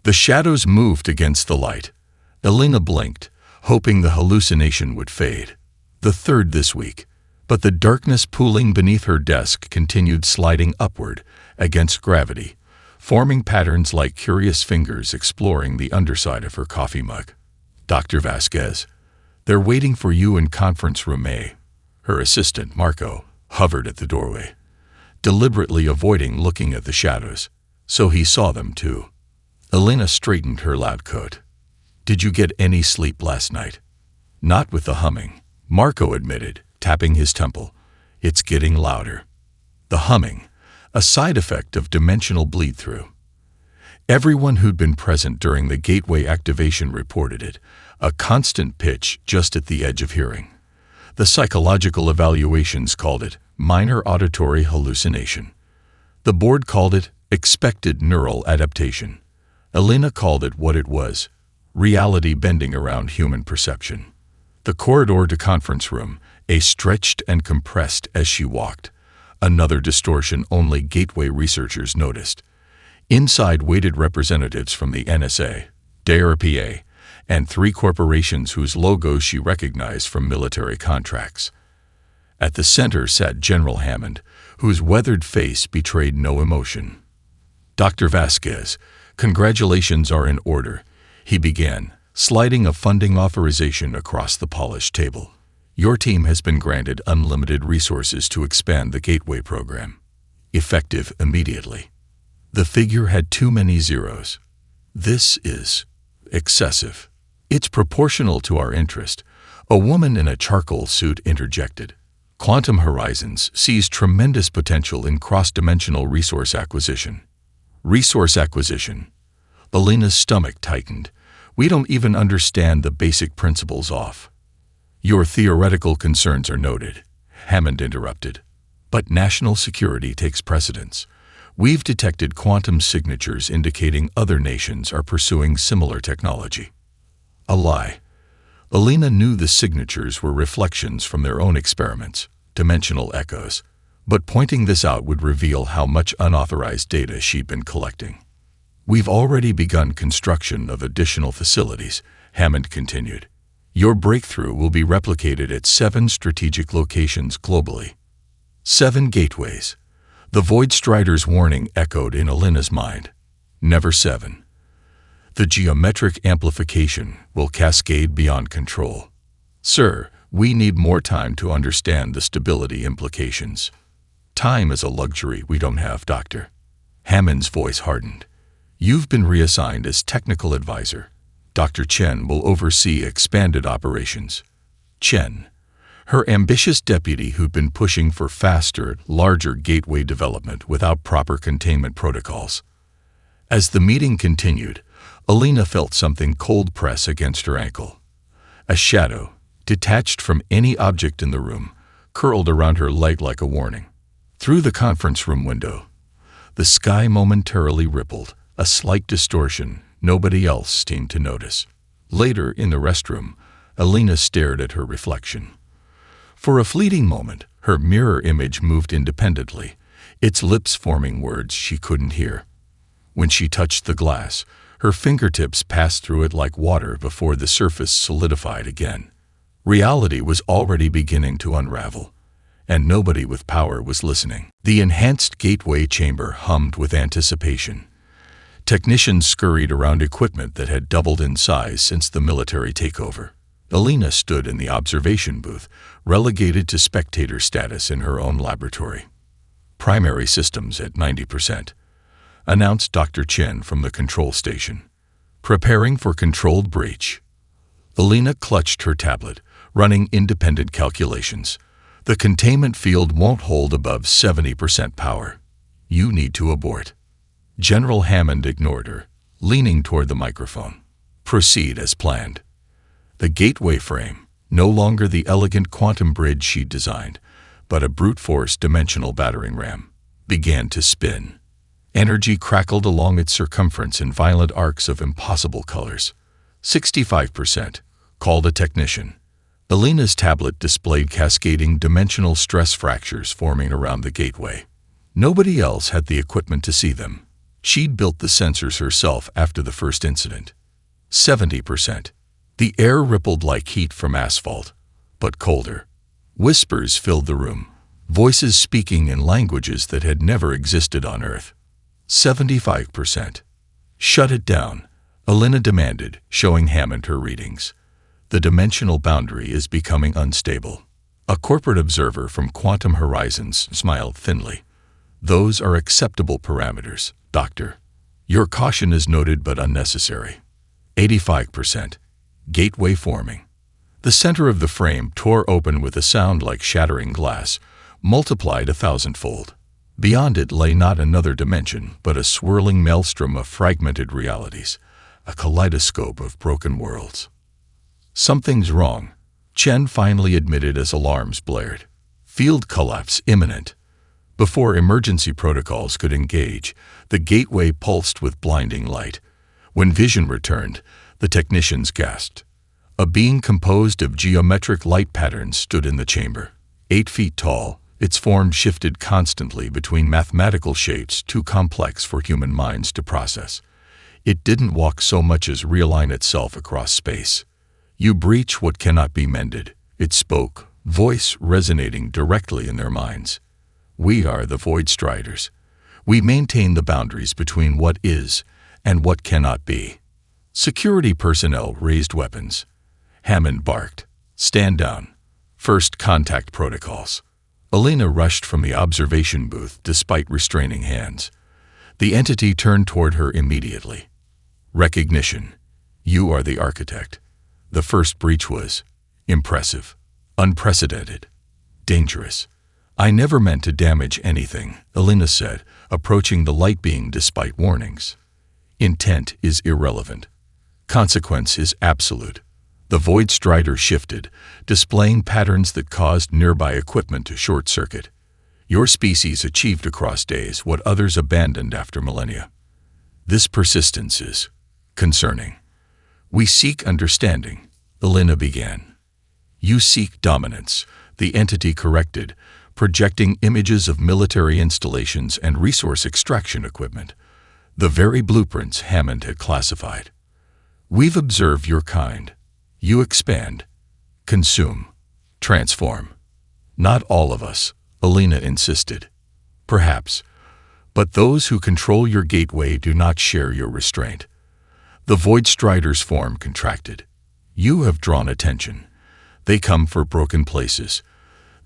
The shadows moved against the light. Elena blinked, hoping the hallucination would fade. The third this week, but the darkness pooling beneath her desk continued sliding upward against gravity, forming patterns like curious fingers exploring the underside of her coffee mug. Dr. Vasquez, they're waiting for you in conference room A. Her assistant, Marco, hovered at the doorway, deliberately avoiding looking at the shadows, so he saw them too. Elena straightened her lab coat. Did you get any sleep last night? Not with the humming, Marco admitted, tapping his temple. It's getting louder. The humming, a side effect of dimensional bleed-through. Everyone who'd been present during the gateway activation reported it, a constant pitch just at the edge of hearing. The psychological evaluations called it minor auditory hallucination. The board called it expected neural adaptation. Elena called it what it was, reality bending around human perception. The corridor to conference room, A stretched and compressed as she walked, another distortion only Gateway researchers noticed. Inside waited representatives from the NSA, DARPA, and 3 corporations whose logos she recognized from military contracts. At the center sat General Hammond, whose weathered face betrayed no emotion. Dr. Vasquez, congratulations are in order, he began, sliding a funding authorization across the polished table. Your team has been granted unlimited resources to expand the Gateway program. Effective immediately. The figure had too many zeros. This is excessive. It's proportional to our interest, a woman in a charcoal suit interjected. Quantum Horizons sees tremendous potential in cross-dimensional resource acquisition. Resource acquisition. Elena's stomach tightened. We don't even understand the basic principles of. Your theoretical concerns are noted, Hammond interrupted. But national security takes precedence. We've detected quantum signatures indicating other nations are pursuing similar technology. A lie. Elena knew the signatures were reflections from their own experiments, dimensional echoes, but pointing this out would reveal how much unauthorized data she'd been collecting. We've already begun construction of additional facilities, Hammond continued. Your breakthrough will be replicated at 7 strategic locations globally. 7 gateways. The Void Strider's warning echoed in Elena's mind. Never 7. The geometric amplification will cascade beyond control. Sir, we need more time to understand the stability implications. Time is a luxury we don't have, Doctor. Hammond's voice hardened. You've been reassigned as technical advisor. Dr. Chen will oversee expanded operations. Chen, her ambitious deputy who'd been pushing for faster, larger gateway development without proper containment protocols. As the meeting continued, Elena felt something cold press against her ankle. A shadow, detached from any object in the room, curled around her leg like a warning. Through the conference room window, the sky momentarily rippled, a slight distortion nobody else seemed to notice. Later, in the restroom, Elena stared at her reflection. For a fleeting moment, her mirror image moved independently, its lips forming words she couldn't hear. When she touched the glass, her fingertips passed through it like water before the surface solidified again. Reality was already beginning to unravel, and nobody with power was listening. The enhanced gateway chamber hummed with anticipation. Technicians scurried around equipment that had doubled in size since the military takeover. Elena stood in the observation booth, relegated to spectator status in her own laboratory. Primary systems at 90%. Announced Dr. Chen from the control station. Preparing for controlled breach. Elena clutched her tablet, running independent calculations. The containment field won't hold above 70% power. You need to abort. General Hammond ignored her, leaning toward the microphone. Proceed as planned. The gateway frame, no longer the elegant quantum bridge she'd designed, but a brute force dimensional battering ram, began to spin. Energy crackled along its circumference in violent arcs of impossible colors. 65%. Called a technician. Elena's tablet displayed cascading dimensional stress fractures forming around the gateway. Nobody else had the equipment to see them. She'd built the sensors herself after the first incident. 70%. The air rippled like heat from asphalt, but colder. Whispers filled the room, voices speaking in languages that had never existed on Earth. 75%. Shut it down, Elena demanded, showing Hammond her readings. The dimensional boundary is becoming unstable. A corporate observer from Quantum Horizons smiled thinly. Those are acceptable parameters, Doctor. Your caution is noted but unnecessary. 85%. Gateway forming. The center of the frame tore open with a sound like shattering glass, multiplied 1,000-fold. Beyond it lay not another dimension, but a swirling maelstrom of fragmented realities, a kaleidoscope of broken worlds. Something's wrong, Chen finally admitted as alarms blared. Field collapse imminent. Before emergency protocols could engage, the gateway pulsed with blinding light. When vision returned, the technicians gasped. A being composed of geometric light patterns stood in the chamber. 8 feet tall, its form shifted constantly between mathematical shapes too complex for human minds to process. It didn't walk so much as realign itself across space. You breach what cannot be mended, it spoke, voice resonating directly in their minds. We are the Void Striders. We maintain the boundaries between what is and what cannot be. Security personnel raised weapons. Hammond barked. Stand down. First contact protocols. Elena rushed from the observation booth despite restraining hands. The entity turned toward her immediately. Recognition. You are the architect. The first breach was impressive, unprecedented, dangerous. I never meant to damage anything, Elena said, approaching the light being despite warnings. Intent is irrelevant. Consequence is absolute. The Void Strider shifted, displaying patterns that caused nearby equipment to short-circuit. Your species achieved across days what others abandoned after millennia. This persistence is concerning. We seek understanding, Elena began. You seek dominance, the entity corrected, projecting images of military installations and resource extraction equipment, the very blueprints Hammond had classified. We've observed your kind. You expand, consume, transform. Not all of us, Elena insisted. Perhaps, but those who control your gateway do not share your restraint. The Void Strider's form contracted. You have drawn attention. They come for broken places.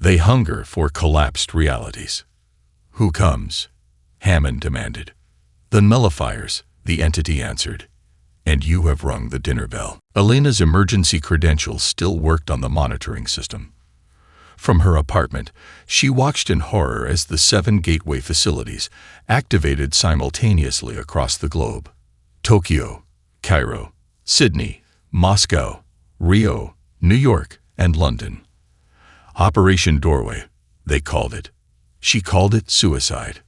They hunger for collapsed realities. Who comes? Hammond demanded. The nullifiers, the entity answered. And you have rung the dinner bell. Elena's emergency credentials still worked on the monitoring system. From her apartment, she watched in horror as the 7 gateway facilities activated simultaneously across the globe. Tokyo, Cairo, Sydney, Moscow, Rio, New York, and London. Operation Doorway, they called it. She called it suicide.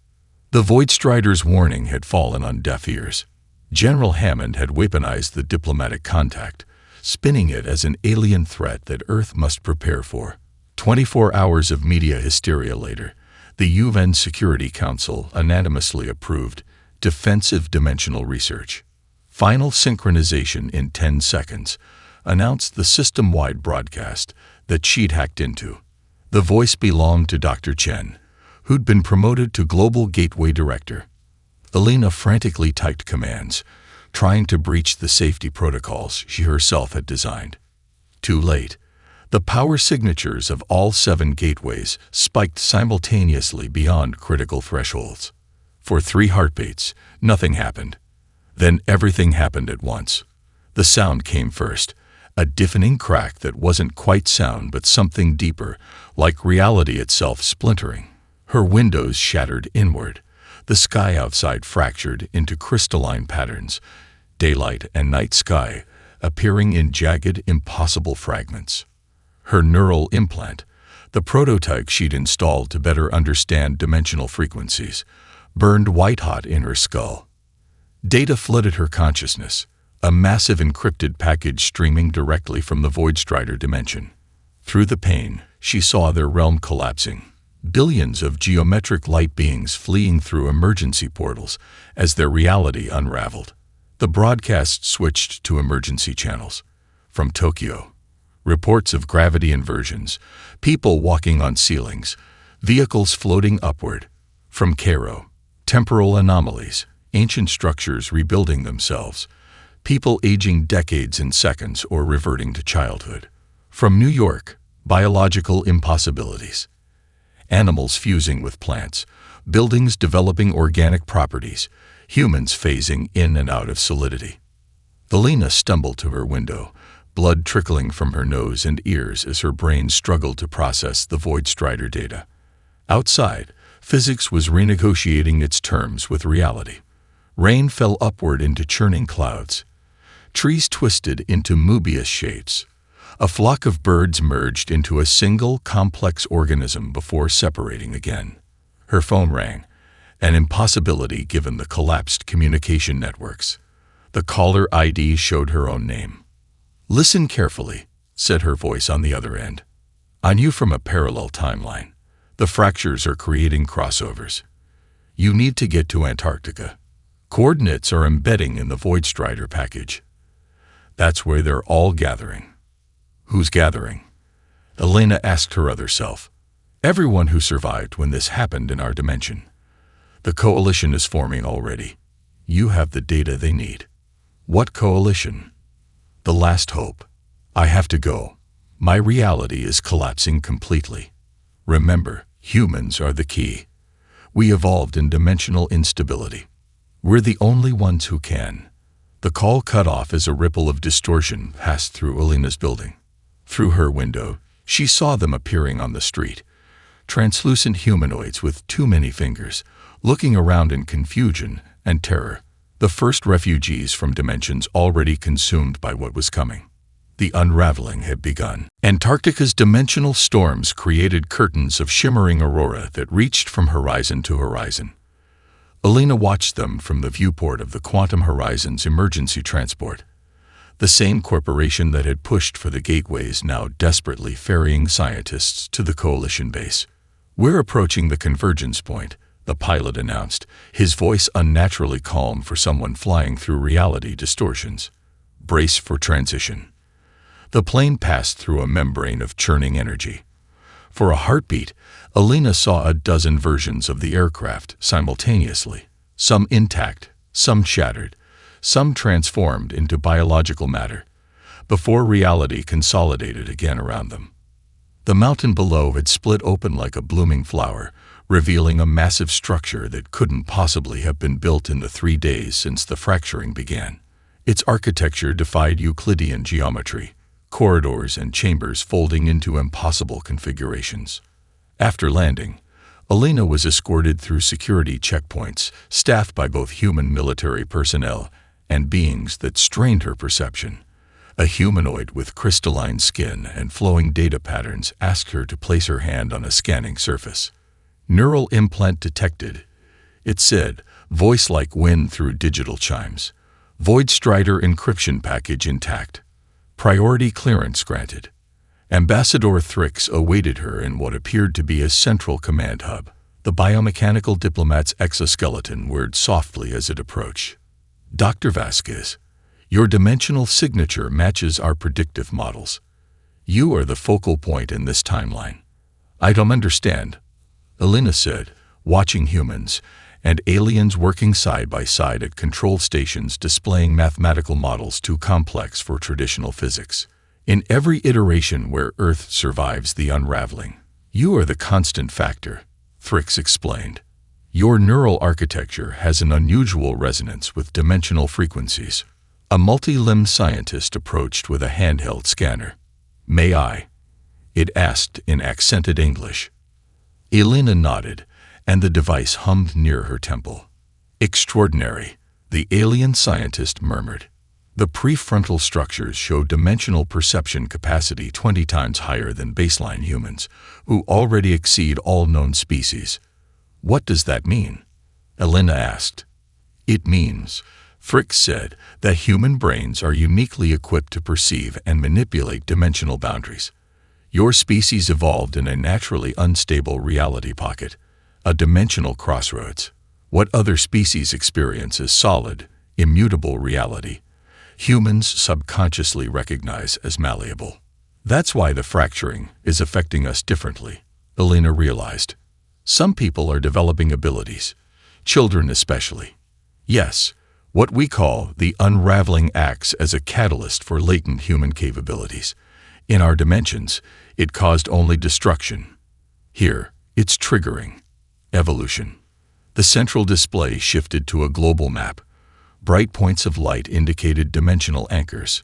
The Void Strider's warning had fallen on deaf ears. General Hammond had weaponized the diplomatic contact, spinning it as an alien threat that Earth must prepare for. 24 hours of media hysteria later, the UN Security Council unanimously approved defensive dimensional research. Final synchronization in 10 seconds announced the system-wide broadcast that she'd hacked into. The voice belonged to Dr. Chen, who'd been promoted to Global Gateway Director. Elena frantically typed commands, trying to breach the safety protocols she herself had designed. Too late. The power signatures of all 7 gateways spiked simultaneously beyond critical thresholds. For 3 heartbeats, nothing happened. Then everything happened at once. The sound came first, a deafening crack that wasn't quite sound but something deeper, like reality itself splintering. Her windows shattered inward. The sky outside fractured into crystalline patterns, daylight and night sky appearing in jagged, impossible fragments. Her neural implant, the prototype she'd installed to better understand dimensional frequencies, burned white-hot in her skull. Data flooded her consciousness, a massive encrypted package streaming directly from the Void Strider dimension. Through the pain, she saw their realm collapsing. billions of geometric light beings fleeing through emergency portals as their reality unraveled. The broadcast switched to emergency channels. From Tokyo, reports of gravity inversions, people walking on ceilings, vehicles floating upward. From Cairo, temporal anomalies, ancient structures rebuilding themselves, people aging decades in seconds or reverting to childhood. From New York, biological impossibilities, animals fusing with plants, buildings developing organic properties, humans phasing in and out of solidity. Elena stumbled to her window, blood trickling from her nose and ears as her brain struggled to process the Void Strider data. Outside, physics was renegotiating its terms with reality. Rain fell upward into churning clouds. Trees twisted into Mobius shapes. A flock of birds merged into a single, complex organism before separating again. Her phone rang, an impossibility given the collapsed communication networks. The caller ID showed her own name. "Listen carefully," said her voice on the other end. "I knew from a parallel timeline. The fractures are creating crossovers. You need to get to Antarctica. Coordinates are embedding in the Void Strider package. That's where they're all gathering." "Who's gathering?" Elena asked her other self. "Everyone who survived when this happened in our dimension. The coalition is forming already. You have the data they need." "What coalition?" "The Last Hope. I have to go. My reality is collapsing completely. Remember, humans are the key. We evolved in dimensional instability. We're the only ones who can." The call cut off as a ripple of distortion passed through Elena's building. Through her window, she saw them appearing on the street. Translucent humanoids with too many fingers, looking around in confusion and terror. The first refugees from dimensions already consumed by what was coming. The unraveling had begun. Antarctica's dimensional storms created curtains of shimmering aurora that reached from horizon to horizon. Elena watched them from the viewport of the Quantum Horizon's emergency transport. The same corporation that had pushed for the gateways now desperately ferrying scientists to the coalition base. "We're approaching the convergence point," the pilot announced, his voice unnaturally calm for someone flying through reality distortions. "Brace for transition." The plane passed through a membrane of churning energy. For a heartbeat, Elena saw a dozen versions of the aircraft simultaneously, some intact, some shattered, some transformed into biological matter, before reality consolidated again around them. The mountain below had split open like a blooming flower, revealing a massive structure that couldn't possibly have been built in the 3 days since the fracturing began. Its architecture defied Euclidean geometry, corridors and chambers folding into impossible configurations. After landing, Elena was escorted through security checkpoints, staffed by both human military personnel and beings that strained her perception. A humanoid with crystalline skin and flowing data patterns asked her to place her hand on a scanning surface. "Neural implant detected," it said, voice like wind through digital chimes. "Void Strider encryption package intact. Priority clearance granted." Ambassador Thrix awaited her in what appeared to be a central command hub. The biomechanical diplomat's exoskeleton whirred softly as it approached. "Dr. Vasquez, your dimensional signature matches our predictive models. You are the focal point in this timeline." "I don't understand," Elena said, watching humans and aliens working side by side at control stations displaying mathematical models too complex for traditional physics. "In every iteration where Earth survives the unraveling, you are the constant factor," Thrix explained. "Your neural architecture has an unusual resonance with dimensional frequencies." A multi-limbed scientist approached with a handheld scanner. "May I?" it asked in accented English. Elena nodded, and the device hummed near her temple. "Extraordinary," the alien scientist murmured. The prefrontal structures show dimensional perception capacity 20 times higher than baseline humans, who already exceed all known species. "What does that mean?" Elena asked. "It means," Thrix said, "that human brains are uniquely equipped to perceive and manipulate dimensional boundaries. Your species evolved in a naturally unstable reality pocket, a dimensional crossroads. What other species experience as solid, immutable reality, humans subconsciously recognize as malleable. That's why the fracturing is affecting us differently, Elena realized. Some people are developing abilities, children especially. Yes, what we call the unraveling acts as a catalyst for latent human capabilities. In our dimensions, it caused only destruction. Here, it's triggering evolution. The central display shifted to a global map. Bright points of light indicated dimensional anchors,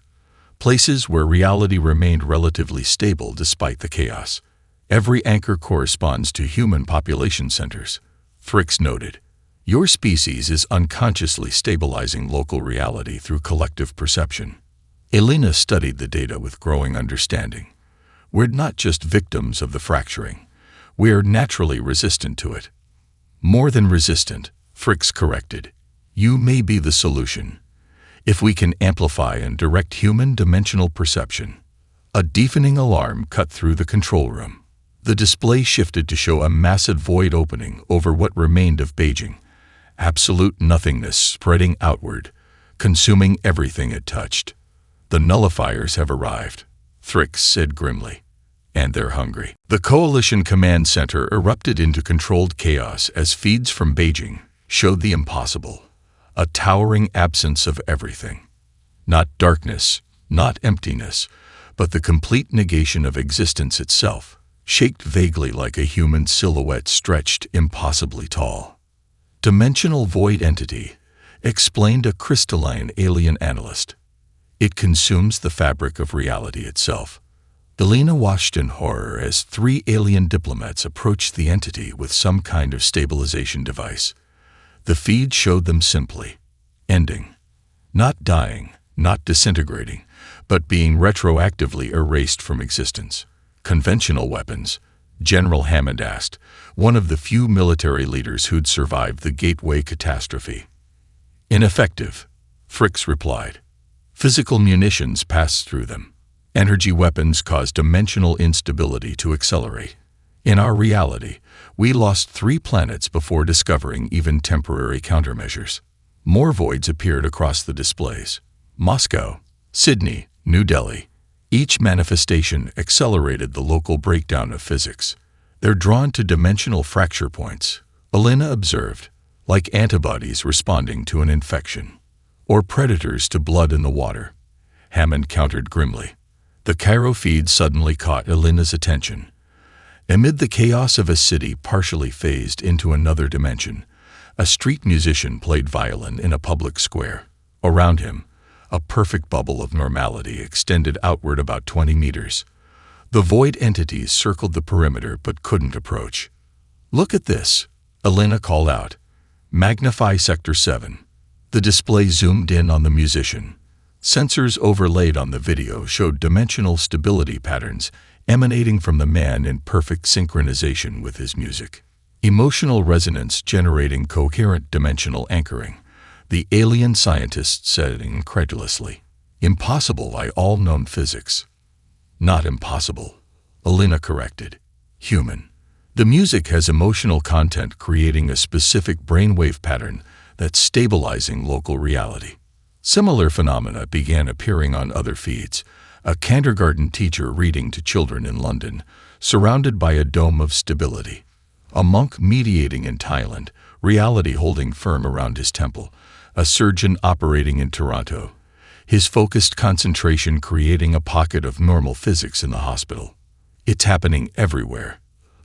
places where reality remained relatively stable despite the chaos. Every anchor corresponds to human population centers, Fricks noted. Your species is unconsciously stabilizing local reality through collective perception. Elena studied the data with growing understanding. We're not just victims of the fracturing. We're naturally resistant to it. More than resistant, Fricks corrected. You may be the solution. If we can amplify and direct human dimensional perception. A deafening alarm cut through the control room. The display shifted to show a massive void opening over what remained of Beijing. Absolute nothingness spreading outward, consuming everything it touched. The nullifiers have arrived, Fricks said grimly. And they're hungry. The Coalition Command Center erupted into controlled chaos as feeds from Beijing showed the impossible. A towering absence of everything. Not darkness, not emptiness, but the complete negation of existence itself, shaped vaguely like a human silhouette stretched impossibly tall. Dimensional void entity, explained a crystalline alien analyst. It consumes the fabric of reality itself. Elena watched in horror as 3 alien diplomats approached the entity with some kind of stabilization device. The feed showed them simply ending. Not dying, not disintegrating, but being retroactively erased from existence. Conventional weapons, General Hammond asked, one of the few military leaders who'd survived the Gateway catastrophe. Ineffective, Fricks replied. Physical munitions passed through them. Energy weapons cause dimensional instability to accelerate. In our reality, we lost 3 planets before discovering even temporary countermeasures. More voids appeared across the displays. Moscow, Sydney, New Delhi. Each manifestation accelerated the local breakdown of physics. They're drawn to dimensional fracture points, Elena observed, like antibodies responding to an infection. Or predators to blood in the water. Hammond countered grimly. The Cairo feed suddenly caught Elena's attention. Amid the chaos of a city partially phased into another dimension, a street musician played violin in a public square. Around him, a perfect bubble of normality extended outward about 20 meters. The void entities circled the perimeter but couldn't approach. Look at this, Elena called out. Magnify Sector 7. The display zoomed in on the musician. Sensors overlaid on the video showed dimensional stability patterns emanating from the man in perfect synchronization with his music. Emotional resonance generating coherent dimensional anchoring, the alien scientist said incredulously. Impossible by all known physics. Not impossible, Elena corrected. Human. The music has emotional content creating a specific brainwave pattern that's stabilizing local reality. Similar phenomena began appearing on other feeds. A kindergarten teacher reading to children in London, surrounded by a dome of stability. A monk mediating in Thailand, reality holding firm around his temple. A surgeon operating in Toronto, his focused concentration creating a pocket of normal physics in the hospital. It's happening everywhere,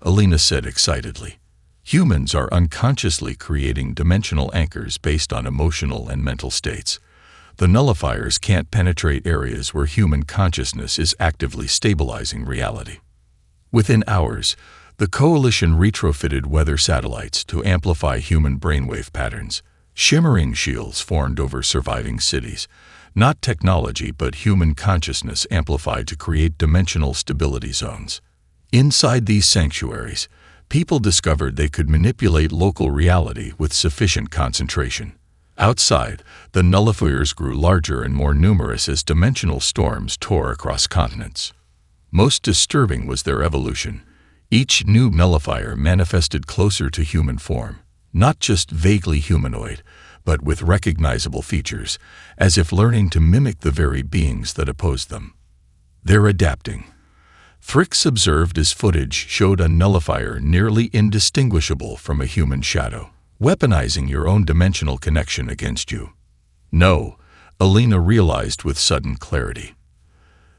Elena said excitedly. Humans are unconsciously creating dimensional anchors based on emotional and mental states. The nullifiers can't penetrate areas where human consciousness is actively stabilizing reality. Within hours, the Coalition retrofitted weather satellites to amplify human brainwave patterns. Shimmering shields formed over surviving cities. Not technology but human consciousness amplified to create dimensional stability zones. Inside these sanctuaries, people discovered they could manipulate local reality with sufficient concentration. Outside, the nullifiers grew larger and more numerous as dimensional storms tore across continents. Most disturbing was their evolution. Each new nullifier manifested closer to human form, not just vaguely humanoid, but with recognizable features, as if learning to mimic the very beings that opposed them. They're adapting. Thrix observed as footage showed a nullifier nearly indistinguishable from a human shadow, weaponizing your own dimensional connection against you. No, Alina realized with sudden clarity.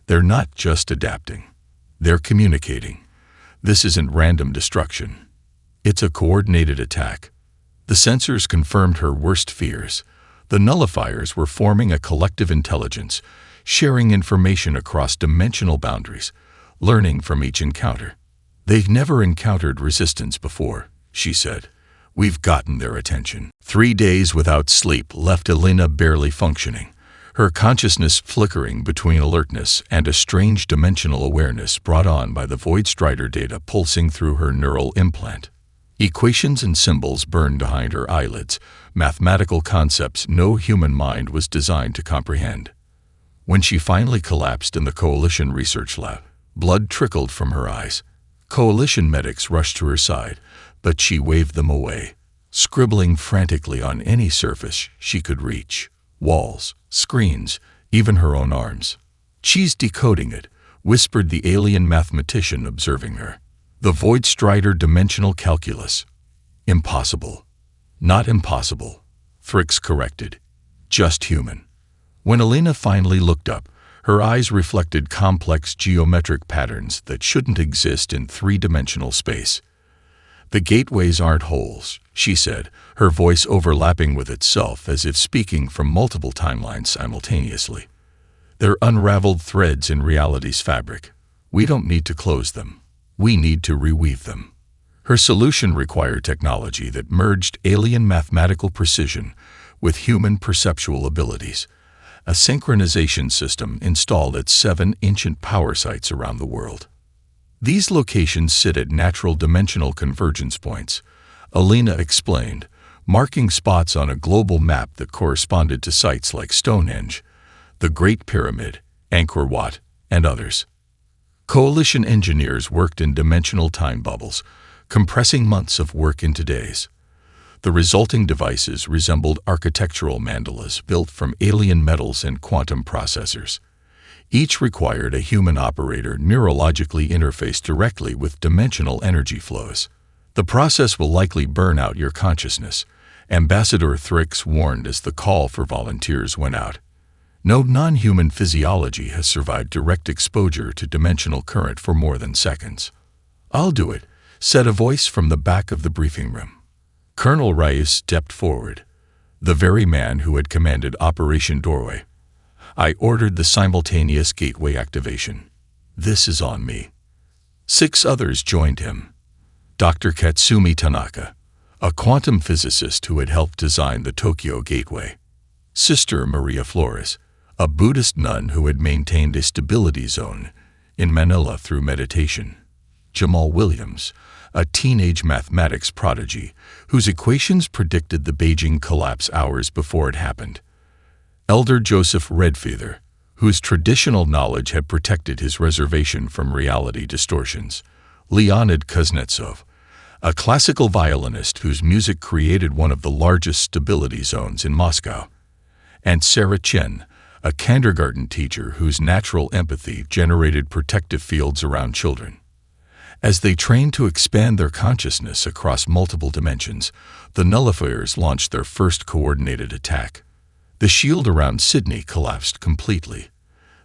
They're not just adapting. They're communicating. This isn't random destruction. It's a coordinated attack. The sensors confirmed her worst fears. The nullifiers were forming a collective intelligence, sharing information across dimensional boundaries, learning from each encounter. They've never encountered resistance before, she said. We've gotten their attention. 3 days without sleep left Alina barely functioning, her consciousness flickering between alertness and a strange dimensional awareness brought on by the Void Strider data pulsing through her neural implant. Equations and symbols burned behind her eyelids, mathematical concepts no human mind was designed to comprehend. When she finally collapsed in the Coalition research lab, blood trickled from her eyes. Coalition medics rushed to her side, but she waved them away, scribbling frantically on any surface she could reach. Walls, screens, even her own arms. "She's decoding it," whispered the alien mathematician observing her. "The Void Strider dimensional calculus." "Impossible." "Not impossible," Thrix corrected. "Just human." When Alina finally looked up, her eyes reflected complex geometric patterns that shouldn't exist in three-dimensional space. "The gateways aren't holes," she said, her voice overlapping with itself as if speaking from multiple timelines simultaneously. "They're unraveled threads in reality's fabric. We don't need to close them. We need to reweave them." Her solution required technology that merged alien mathematical precision with human perceptual abilities, a synchronization system installed at 7 ancient power sites around the world. These locations sit at natural dimensional convergence points, Alina explained, marking spots on a global map that corresponded to sites like Stonehenge, the Great Pyramid, Angkor Wat, and others. Coalition engineers worked in dimensional time bubbles, compressing months of work into days. The resulting devices resembled architectural mandalas built from alien metals and quantum processors. Each required a human operator neurologically interface directly with dimensional energy flows. "The process will likely burn out your consciousness," Ambassador Thrix warned as the call for volunteers went out. "No non-human physiology has survived direct exposure to dimensional current for more than seconds." "I'll do it," said a voice from the back of the briefing room. Colonel Reyes stepped forward, the very man who had commanded Operation Doorway. "I ordered the simultaneous gateway activation. This is on me." 6 others joined him. Dr. Katsumi Tanaka, a quantum physicist who had helped design the Tokyo Gateway. Sister Maria Flores, a Buddhist nun who had maintained a stability zone in Manila through meditation. Jamal Williams, a teenage mathematics prodigy whose equations predicted the Beijing collapse hours before it happened. Elder Joseph Redfeather, whose traditional knowledge had protected his reservation from reality distortions. Leonid Kuznetsov, a classical violinist whose music created one of the largest stability zones in Moscow. And Sarah Chen, a kindergarten teacher whose natural empathy generated protective fields around children. As they trained to expand their consciousness across multiple dimensions, the nullifiers launched their first coordinated attack. The shield around Sydney collapsed completely,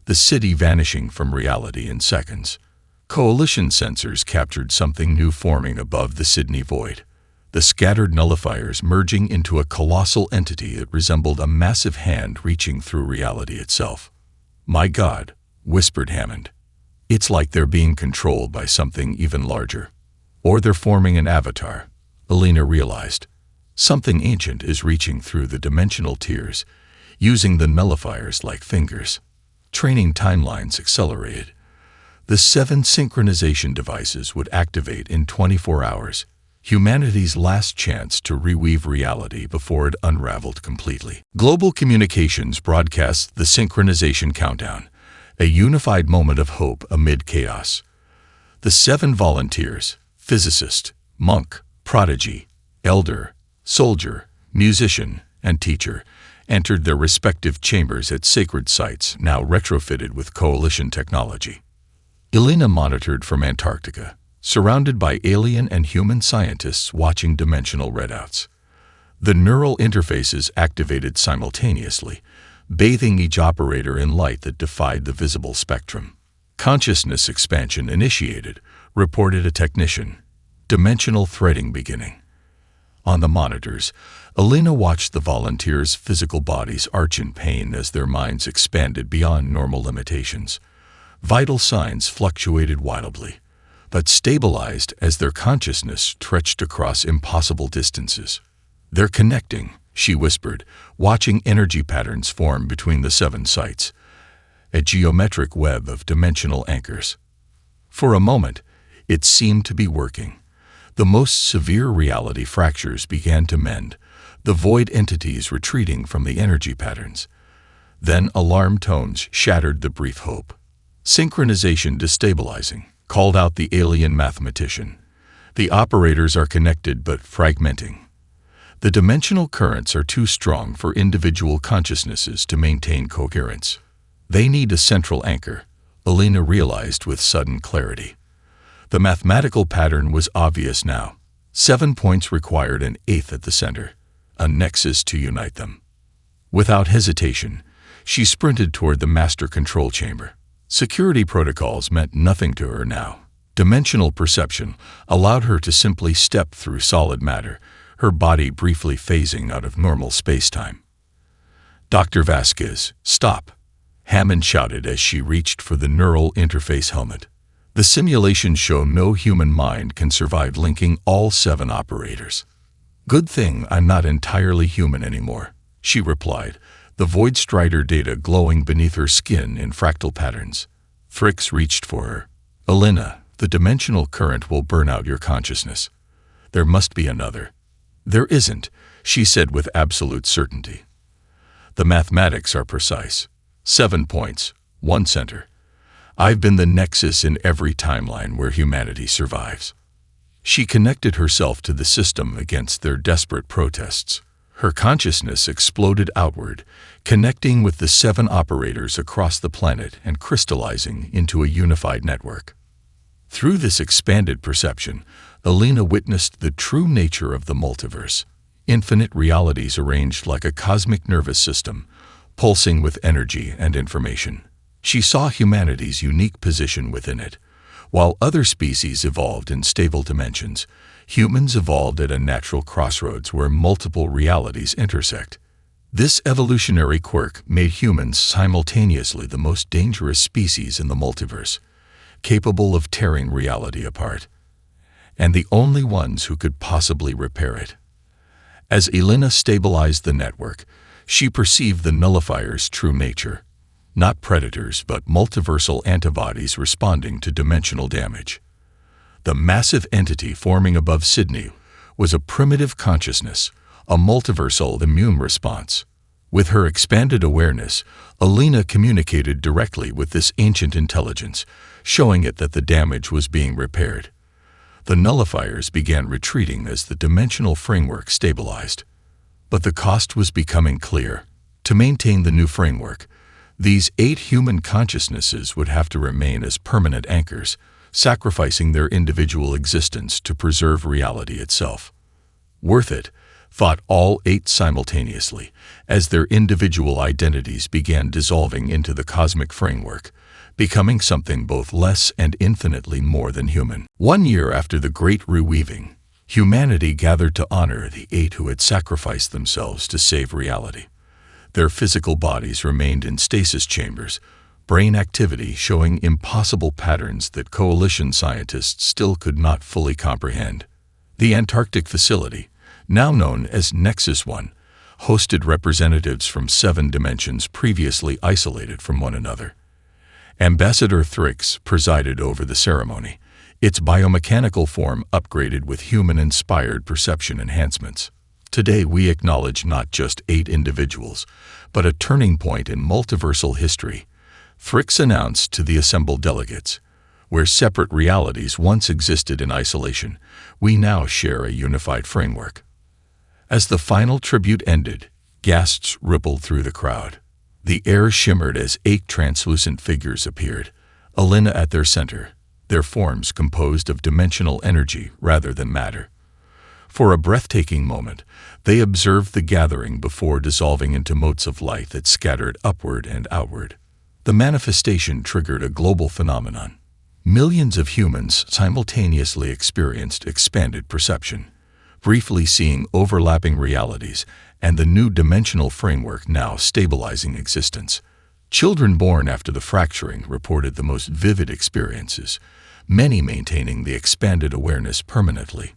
the city vanishing from reality in seconds. Coalition sensors captured something new forming above the Sydney void, the scattered nullifiers merging into a colossal entity that resembled a massive hand reaching through reality itself. "My God," whispered Hammond. "It's like they're being controlled by something even larger. Or they're forming an avatar," Alina realized. Something ancient is reaching through the dimensional tiers, using the nullifiers like fingers. Training timelines accelerated. The 7 synchronization devices would activate in 24 hours, humanity's last chance to reweave reality before it unraveled completely. Global Communications broadcasts the synchronization countdown, a unified moment of hope amid chaos. The 7 volunteers, physicist, monk, prodigy, elder, soldier, musician, and teacher, entered their respective chambers at sacred sites now retrofitted with Coalition technology. Elena monitored from Antarctica, surrounded by alien and human scientists watching dimensional readouts. The neural interfaces activated simultaneously, bathing each operator in light that defied the visible spectrum. Consciousness expansion initiated, reported a technician. Dimensional threading beginning. On the monitors, Elena watched the volunteers' physical bodies arch in pain as their minds expanded beyond normal limitations. Vital signs fluctuated wildly, but stabilized as their consciousness stretched across impossible distances. "They're connecting," she whispered, watching energy patterns form between the 7 sites. A geometric web of dimensional anchors. For a moment, it seemed to be working. The most severe reality fractures began to mend, the void entities retreating from the energy patterns. Then alarm tones shattered the brief hope. "Synchronization destabilizing," called out the alien mathematician. "The operators are connected but fragmenting. The dimensional currents are too strong for individual consciousnesses to maintain coherence. They need a central anchor," Elena realized with sudden clarity. The mathematical pattern was obvious now. 7 points required an 8th at the center, a nexus to unite them. Without hesitation, she sprinted toward the master control chamber. Security protocols meant nothing to her now. Dimensional perception allowed her to simply step through solid matter, her body briefly phasing out of normal space-time. "Dr. Vasquez, stop!" Hammond shouted as she reached for the neural interface helmet. "The simulations show no human mind can survive linking all 7 operators." "Good thing I'm not entirely human anymore," she replied, the Void Strider data glowing beneath her skin in fractal patterns. Thrix reached for her. "Elena, the dimensional current will burn out your consciousness. There must be another." "There isn't," she said with absolute certainty. "The mathematics are precise. 7 points, 1 center. I've been the nexus in every timeline where humanity survives." She connected herself to the system against their desperate protests. Her consciousness exploded outward, connecting with the 7 operators across the planet and crystallizing into a unified network. Through this expanded perception, Elena witnessed the true nature of the multiverse. Infinite realities arranged like a cosmic nervous system, pulsing with energy and information. She saw humanity's unique position within it. While other species evolved in stable dimensions, humans evolved at a natural crossroads where multiple realities intersect. This evolutionary quirk made humans simultaneously the most dangerous species in the multiverse, capable of tearing reality apart, and the only ones who could possibly repair it. As Elena stabilized the network, she perceived the nullifier's true nature. Not predators, but multiversal antibodies responding to dimensional damage. The massive entity forming above Sydney was a primitive consciousness, a multiversal immune response. With her expanded awareness, Elena communicated directly with this ancient intelligence, showing it that the damage was being repaired. The nullifiers began retreating as the dimensional framework stabilized. But the cost was becoming clear. To maintain the new framework, these 8 human consciousnesses would have to remain as permanent anchors, sacrificing their individual existence to preserve reality itself. Worth it, thought all 8 simultaneously, as their individual identities began dissolving into the cosmic framework, becoming something both less and infinitely more than human. 1 year after the Great Reweaving, humanity gathered to honor the 8 who had sacrificed themselves to save reality. Their physical bodies remained in stasis chambers, brain activity showing impossible patterns that Coalition scientists still could not fully comprehend. The Antarctic facility, now known as Nexus 1, hosted representatives from 7 dimensions previously isolated from one another. Ambassador Thrix presided over the ceremony, its biomechanical form upgraded with human-inspired perception enhancements. Today we acknowledge not just 8 individuals, but a turning point in multiversal history, Fricks announced to the assembled delegates. Where separate realities once existed in isolation, we now share a unified framework. As the final tribute ended, gasps rippled through the crowd. The air shimmered as 8 translucent figures appeared, Alina at their center, their forms composed of dimensional energy rather than matter. For a breathtaking moment, they observed the gathering before dissolving into motes of light that scattered upward and outward. The manifestation triggered a global phenomenon. Millions of humans simultaneously experienced expanded perception, briefly seeing overlapping realities and the new dimensional framework now stabilizing existence. Children born after the fracturing reported the most vivid experiences, many maintaining the expanded awareness permanently.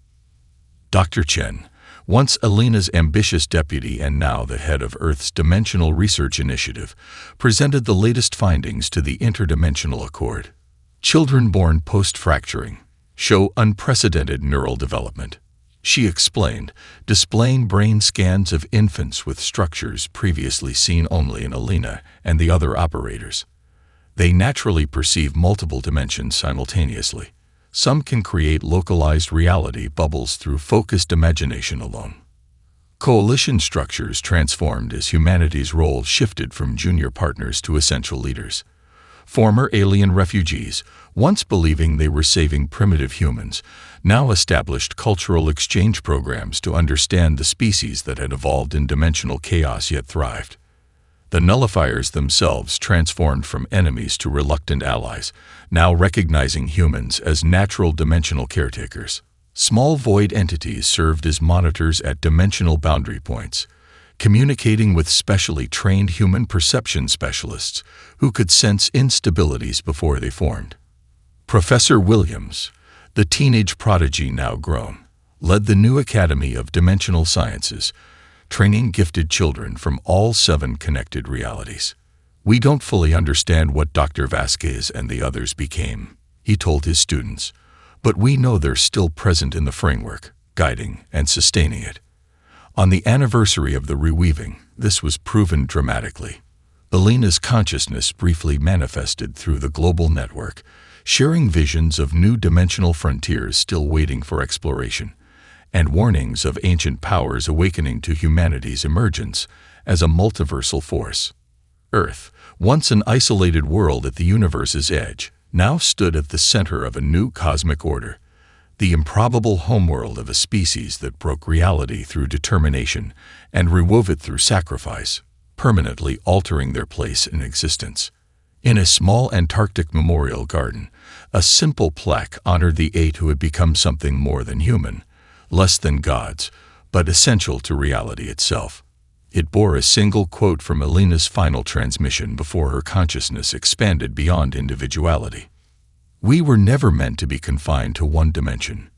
Dr. Chen, once Alina's ambitious deputy and now the head of Earth's Dimensional Research Initiative, presented the latest findings to the Interdimensional Accord. Children born post-fracturing show unprecedented neural development, she explained, displaying brain scans of infants with structures previously seen only in Alina and the other operators. They naturally perceive multiple dimensions simultaneously. Some can create localized reality bubbles through focused imagination alone. Coalition structures transformed as humanity's role shifted from junior partners to essential leaders. Former alien refugees, once believing they were saving primitive humans, now established cultural exchange programs to understand the species that had evolved in dimensional chaos yet thrived. The nullifiers themselves transformed from enemies to reluctant allies, now recognizing humans as natural dimensional caretakers. Small void entities served as monitors at dimensional boundary points, communicating with specially trained human perception specialists who could sense instabilities before they formed. Professor Williams, the teenage prodigy now grown, led the new Academy of Dimensional Sciences, training gifted children from all 7 connected realities. "We don't fully understand what Dr. Vasquez and the others became," he told his students, "but we know they're still present in the framework, guiding and sustaining it." On the anniversary of the reweaving, this was proven dramatically. Alina's consciousness briefly manifested through the global network, sharing visions of new dimensional frontiers still waiting for exploration, and warnings of ancient powers awakening to humanity's emergence as a multiversal force. Earth, once an isolated world at the universe's edge, now stood at the center of a new cosmic order, the improbable homeworld of a species that broke reality through determination and rewove it through sacrifice, permanently altering their place in existence. In a small Antarctic memorial garden, a simple plaque honored the 8 who had become something more than human, less than gods, but essential to reality itself. It bore a single quote from Alina's final transmission before her consciousness expanded beyond individuality. "We were never meant to be confined to one dimension.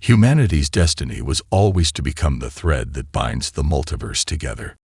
Humanity's destiny was always to become the thread that binds the multiverse together."